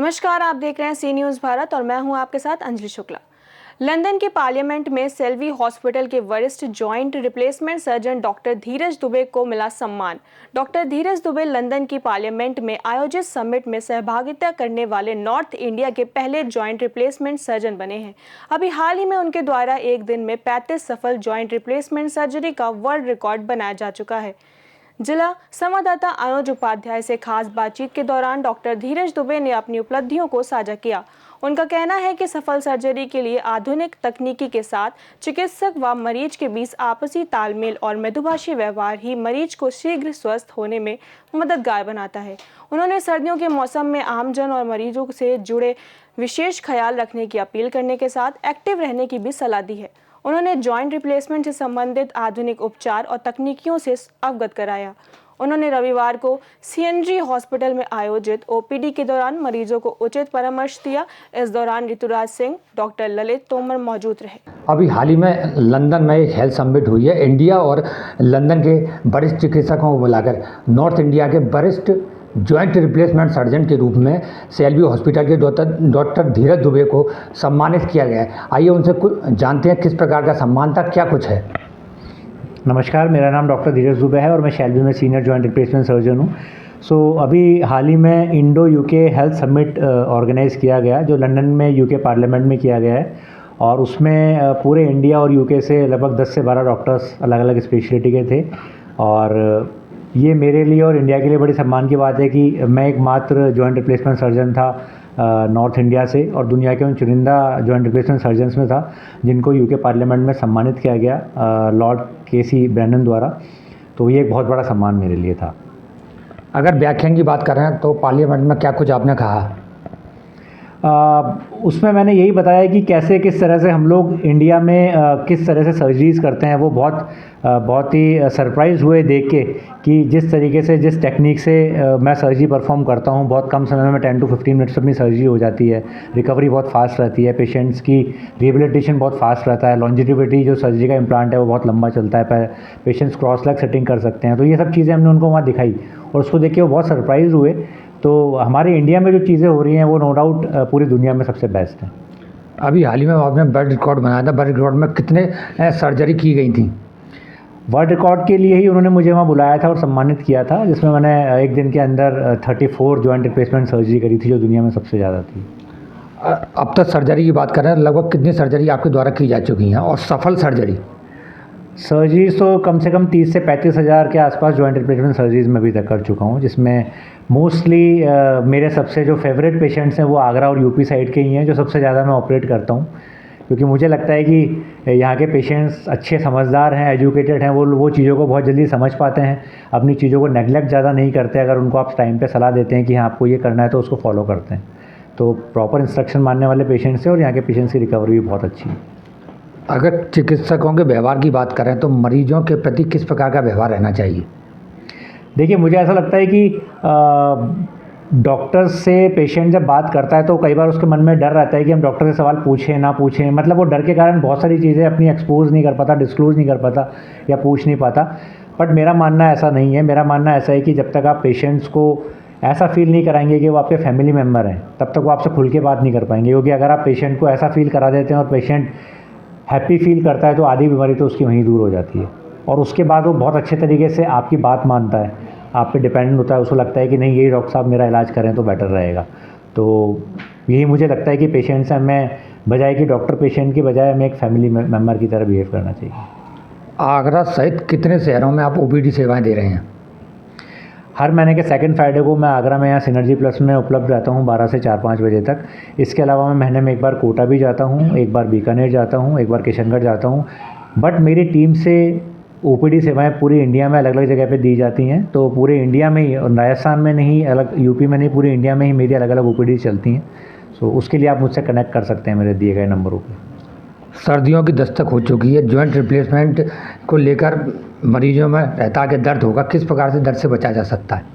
नमस्कार, आप देख रहे हैं सी न्यूज़ भारत और मैं हूं आपके साथ अंजलि शुक्ला। लंदन के पार्लियामेंट में सेल्वी हॉस्पिटल के वरिष्ठ joint replacement surgeon doctor Dheeraj Dubey को मिला सम्मान। डॉक्टर धीरज दुबे लंदन की पार्लियामेंट में आयोजित समिट में सहभागिता करने वाले नॉर्थ इंडिया के पहले जॉइंट रिप्लेसमेंट सर्जन बने हैं। अभी हाल ही में उनके द्वारा एक दिन में 35 सफल जॉइंट रिप्लेसमेंट सर्जरी का वर्ल्ड रिकॉर्ड बनाया जा चुका है। जिला संवाददाता अनुज उपाध्याय से खास बातचीत के दौरान डॉक्टर धीरज दुबे ने अपनी उपलब्धियों को साझा किया। उनका कहना है कि सफल सर्जरी के लिए आधुनिक तकनीकी के साथ चिकित्सक व मरीज के बीच आपसी तालमेल और मृदुभाषी व्यवहार ही मरीज को शीघ्र स्वस्थ होने में मददगार बनाता है। उन्होंने सर्दियों के मौसम में आमजन और मरीजों से जुड़े विशेष ख्याल रखने की अपील करने के साथ एक्टिव रहने की भी सलाह दी है। उन्होंने जॉइंट रिप्लेसमेंट से संबंधित आधुनिक उपचार और तकनीकियों से अवगत कराया। उन्होंने रविवार को सीएनजी हॉस्पिटल में आयोजित ओपीडी के दौरान मरीजों को उचित परामर्श दिया। इस दौरान ऋतुराज सिंह, डॉक्टर ललित तोमर मौजूद रहे। अभी हाल ही में लंदन में एक हेल्थ समिट हुई है। इंडिया और लंदन के वरिष्ठ चिकित्सकों को बुलाकर नॉर्थ इंडिया के वरिष्ठ जॉइंट रिप्लेसमेंट सर्जन के रूप में सेल्वी हॉस्पिटल के डॉक्टर धीरज दुबे को सम्मानित किया गया है। आइए उनसे कुछ जानते हैं किस प्रकार का सम्मान था, क्या कुछ है। नमस्कार, मेरा नाम डॉक्टर धीरज दुबे है और मैं शेल्बी में सीनियर जॉइंट रिप्लेसमेंट सर्जन हूँ। अभी हाल ही में Indo UK health summit organise किया गया जो लंदन में यूके पार्लियामेंट में किया गया है और उसमें पूरे इंडिया और यूके से लगभग 10 से 12 डॉक्टर्स अलग अलग स्पेशलिटी के थे। और ये मेरे लिए और इंडिया के लिए बड़ी सम्मान की बात है कि मैं एकमात्र जॉइंट रिप्लेसमेंट सर्जन था नॉर्थ इंडिया से और दुनिया के उन चुनिंदा जॉइंट रिप्लेसमेंट सर्जन्स में था जिनको यूके पार्लियामेंट में सम्मानित किया गया लॉर्ड केसी ब्रैनन द्वारा। तो ये एक बहुत बड़ा सम्मान मेरे लिए था। अगर व्याख्यान की बात कर रहे हैं तो पार्लियामेंट में क्या कुछ आपने कहा? उसमें मैंने यही बताया कि कैसे किस तरह से हम लोग इंडिया में किस तरह से सर्जरीज़ करते हैं। वो बहुत ही सरप्राइज़ हुए देख के कि जिस तरीके से जिस टेक्निक से मैं सर्जरी परफॉर्म करता हूँ, बहुत कम समय में 10 to 15 मिनट्स अपनी सर्जरी हो जाती है। रिकवरी बहुत फास्ट रहती है, पेशेंट्स की रिहेबिलिटेशन बहुत फास्ट रहता है, लॉन्जिविटी जो सर्जरी का इम्प्लांट है वो बहुत लंबा चलता है, पेशेंट्स क्रॉस लेग सेटिंग कर सकते हैं। तो ये सब चीज़ें हमने उनको वहाँ दिखाई और उसको देख के वो बहुत सरप्राइज़ हुए। तो हमारे इंडिया में जो चीज़ें हो रही हैं वो नो डाउट पूरी दुनिया में सबसे बेस्ट है। अभी हाल ही में आपने वर्ल्ड रिकॉर्ड बनाया था, वर्ल्ड रिकॉर्ड में कितने सर्जरी की गई थी? वर्ल्ड रिकॉर्ड के लिए ही उन्होंने मुझे वहाँ बुलाया था और सम्मानित किया था, जिसमें मैंने एक दिन के अंदर 34 जॉइंट रिप्लेसमेंट सर्जरी करी थी जो दुनिया में सबसे ज़्यादा थी। अब तक सर्जरी की बात करें, लगभग कितनी सर्जरी आपके द्वारा की जा चुकी हैं और सफल सर्जरी तो कम से कम 30 से 35 हज़ार के आसपास जॉइंट रिप्लेसमेंट सर्जरीज़ मैं अभी तक कर चुका हूँ, जिसमें मोस्टली मेरे सबसे जो फेवरेट पेशेंट्स हैं वो आगरा और यूपी साइड के ही हैं, जो सबसे ज़्यादा मैं ऑपरेट करता हूँ। क्योंकि मुझे लगता है कि यहाँ के पेशेंट्स अच्छे समझदार हैं, एजुकेटेड हैं, वो चीज़ों को बहुत जल्दी समझ पाते हैं, अपनी चीज़ों को नेगलेक्ट ज़्यादा नहीं करते। अगर उनको आप टाइम पे सलाह देते हैं कि हाँ आपको ये करना है तो उसको फॉलो करते हैं। तो प्रॉपर इंस्ट्रक्शन मानने वाले पेशेंट्स हैं और यहाँ के पेशेंट्स की रिकवरी भी बहुत अच्छी है। अगर चिकित्सकों के व्यवहार की बात करें तो मरीजों के प्रति किस प्रकार का व्यवहार रहना चाहिए? देखिए, मुझे ऐसा लगता है कि डॉक्टर से पेशेंट जब बात करता है तो कई बार उसके मन में डर रहता है कि हम डॉक्टर से सवाल पूछें ना पूछें। मतलब वो डर के कारण बहुत सारी चीज़ें अपनी एक्सपोज नहीं कर पाता, डिस्क्लोज़ नहीं कर पाता या पूछ नहीं पाता। बट मेरा मानना ऐसा नहीं है। मेरा मानना ऐसा है कि जब तक आप पेशेंट्स को ऐसा फील नहीं कराएंगे कि वो आपके फैमिली मेम्बर हैं, तब तक वो आपसे खुल के बात नहीं कर पाएंगे। क्योंकि अगर आप पेशेंट को ऐसा फील करा देते हैं और पेशेंट हैप्पी फील करता है तो आधी बीमारी तो उसकी वहीं दूर हो जाती है और उसके बाद वो बहुत अच्छे तरीके से आपकी बात मानता है, आप पे डिपेंडेंट होता है। उसको लगता है कि नहीं, यही डॉक्टर साहब मेरा इलाज करें तो बेटर रहेगा। तो यही मुझे लगता है कि पेशेंट से हमें बजाय कि डॉक्टर पेशेंट की बजाय हमें एक फैमिली मेम्बर की तरह बिहेव करना चाहिए। आगरा सहित कितने शहरों में आप ओपीडी सेवाएं दे रहे हैं? हर महीने के सेकंड फ्राइडे को मैं आगरा में यहाँ सिनर्जी प्लस में उपलब्ध रहता हूँ 12 से 4-5 बजे तक। इसके अलावा मैं महीने में एक बार कोटा भी जाता हूँ, एक बार बीकानेर जाता हूँ, एक बार किशनगढ़ जाता हूँ। बट मेरी टीम से ओपीडी सेवाएं पूरी इंडिया में अलग अलग जगह पे दी जाती हैं। तो पूरे इंडिया में ही, और राजस्थान में नहीं, अलग यूपी में नहीं, पूरी इंडिया में ही मेरी अलग अलग ओपीडी चलती हैं। सो उसके लिए आप मुझसे कनेक्ट कर सकते हैं मेरे दिए गए नंबरों पर। सर्दियों की दस्तक हो चुकी है, जॉइंट रिप्लेसमेंट को लेकर मरीजों में रहता कि दर्द होगा, किस प्रकार से दर्द से बचा जा सकता है?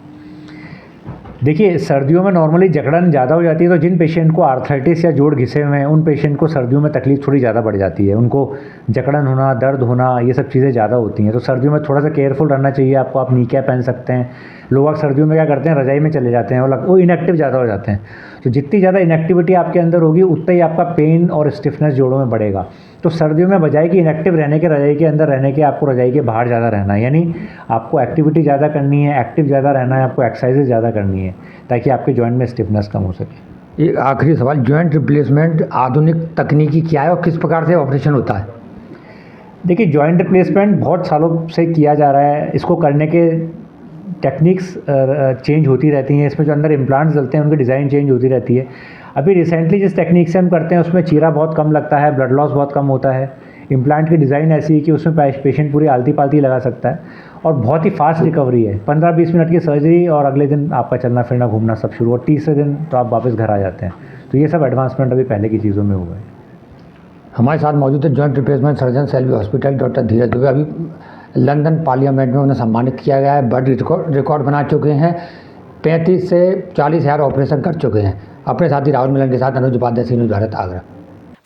देखिए, सर्दियों में नॉर्मली जकड़न ज़्यादा हो जाती है। तो जिन पेशेंट को आर्थराइटिस या जोड़ घिसे हुए हैं उन पेशेंट को सर्दियों में तकलीफ थोड़ी ज़्यादा बढ़ जाती है। उनको जकड़न होना, दर्द होना, ये सब चीज़ें ज़्यादा होती हैं। तो सर्दियों में थोड़ा सा केयरफुल रहना चाहिए आपको। आप नी कैप पहन सकते हैं। लोग सर्दियों में क्या करते हैं, रजाई में चले जाते हैं और वो इनएक्टिव ज़्यादा हो जाते हैं। तो जितनी ज़्यादा इनएक्टिविटी आपके अंदर होगी उतना ही आपका पेन और स्टिफनेस जोड़ों में बढ़ेगा। तो सर्दियों में बजाय कि इनएक्टिव रहने के रज़ाई के अंदर रहने के आपको रज़ाई के बाहर ज़्यादा रहना है, यानी आपको एक्टिविटी ज़्यादा करनी है, एक्टिव ज़्यादा रहना है, आपको एक्सरसाइजेज ज़्यादा करनी है ताकि आपके जॉइंट में स्टिफनेस कम हो सके। एक आखिरी सवाल, जॉइंट रिप्लेसमेंट आधुनिक तकनीकी क्या है और किस प्रकार से ऑपरेशन होता है? देखिए, जॉइंट रिप्लेसमेंट बहुत सालों से किया जा रहा है। इसको करने के टेक्निक्स चेंज होती रहती हैं। इसमें जो अंदर इम्प्लांट्स डलते हैं उनकी डिज़ाइन चेंज होती रहती है। अभी रिसेंटली जिस टेक्निक से हम करते हैं उसमें चीरा बहुत कम लगता है, ब्लड लॉस बहुत कम होता है। इम्प्लांट की डिज़ाइन ऐसी है कि उसमें पेशेंट पूरी आलती पालती लगा सकता है और बहुत ही फास्ट रिकवरी है। 15-20 मिनट की सर्जरी और अगले दिन आपका चलना फिरना घूमना सब शुरू, और तीसरे दिन तो आप वापस घर आ जाते हैं। तो ये सब एडवांसमेंट अभी पहले की चीज़ों में हुआ है। हमारे साथ मौजूद है joint replacement surgeon Selvi hospital doctor Dheeraj Dubey. अभी लंदन पार्लियामेंट में उन्हें सम्मानित किया गया है। वर्ल्ड रिकॉर्ड बना चुके हैं, 35 से 40 हज़ार ऑपरेशन कर चुके हैं। अपने साथी राहुल मिलन के साथ अनुज उपाध्याय, सी न्यूज़ भारत, आगरा।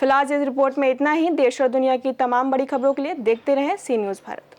फिलहाल इस रिपोर्ट में इतना ही। देश और दुनिया की तमाम बड़ी खबरों के लिए देखते रहें सी न्यूज़ भारत।